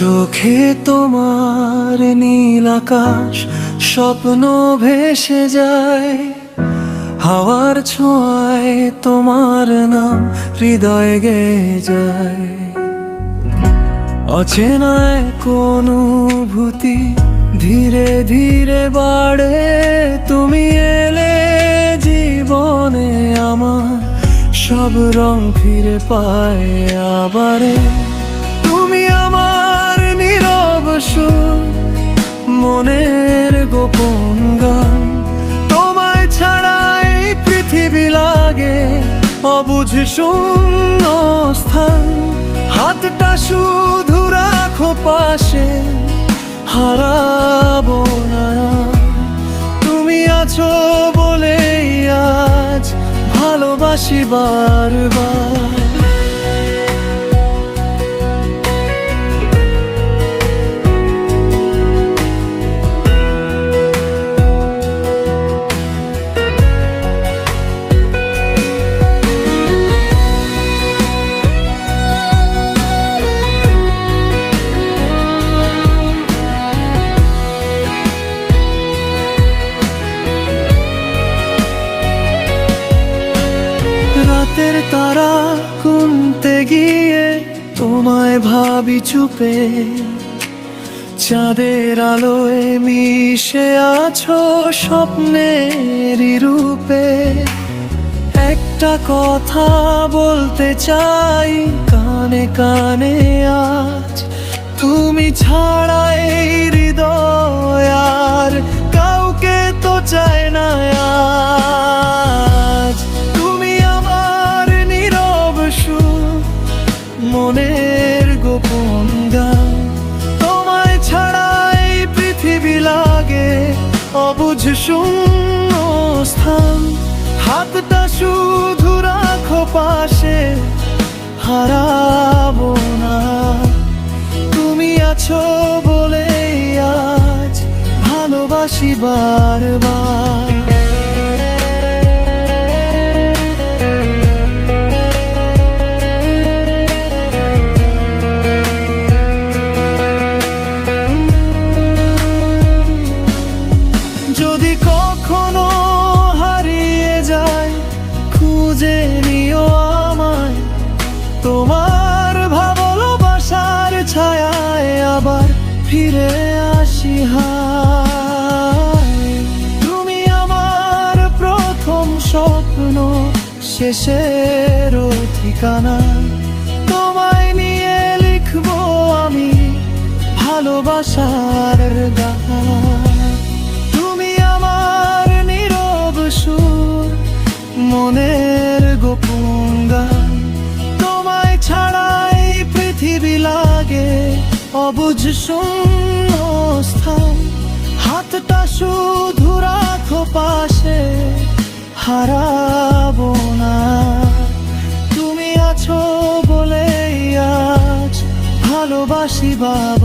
চোখে তোমার নীল আকাশ স্বপ্ন ভেসে যায়, হাওয়ার ছোঁয়ায় তোমার নাম হৃদয়ে গেয়ে যায়। অচেনা এক অনুভূতি ধীরে ধীরে বাড়ে, তুমি এলে জীবনে আমার সব রং ফিরে পায় আবারে। তুমি আমার নীরব সুর, মনের গোপন গান, তোমায় ছাড়া এই পৃথিবী লাগে অবুঝ শূন্য স্থান। হাতটা শুধু রাখো পাশে, হারাবো না। তুমি আছো বলেই আজ ভালোবাসি বারবার। রাতের তারা গুনতে গিয়ে তোমায় ভাবি চুপে, চাঁদের আলোয় মিশে আছো স্বপ্নেরই রূপে। একটা কথা বলতে চাই কানে কানে আজ, তুমি ছাড়া এই হৃদয় আর কাউকে তো চায় না আজ। মনের গোপন গান, তোমায় ছাড়া এই পৃথিবী লাগে অবুঝ শূন্য স্থান। হাতটা শুধু রাখো পাশে, হারাবো না। তুমি আছো বলেই আজ ভালোবাসি বারবার। যদি কখনো হারিয়ে যায় খুঁজে নিও আমায়, তোমার ভালোবাসার ছায়ায় আবার ফিরে আসি হায়। তুমি আমার প্রথম স্বপ্ন, শেষের ঠিকানা, তোমায় নিয়ে লিখবো আমি ভালোবাসার গান। মনের গোপন গান, তোমায় ছাড়াই পৃথিবী লাগে অবুঝ শূন্য স্থান। হাতটা শুধু রাখো পাশে, হারাবো না। তুমি আছো বলেই আজ ভালোবাসি বাবা।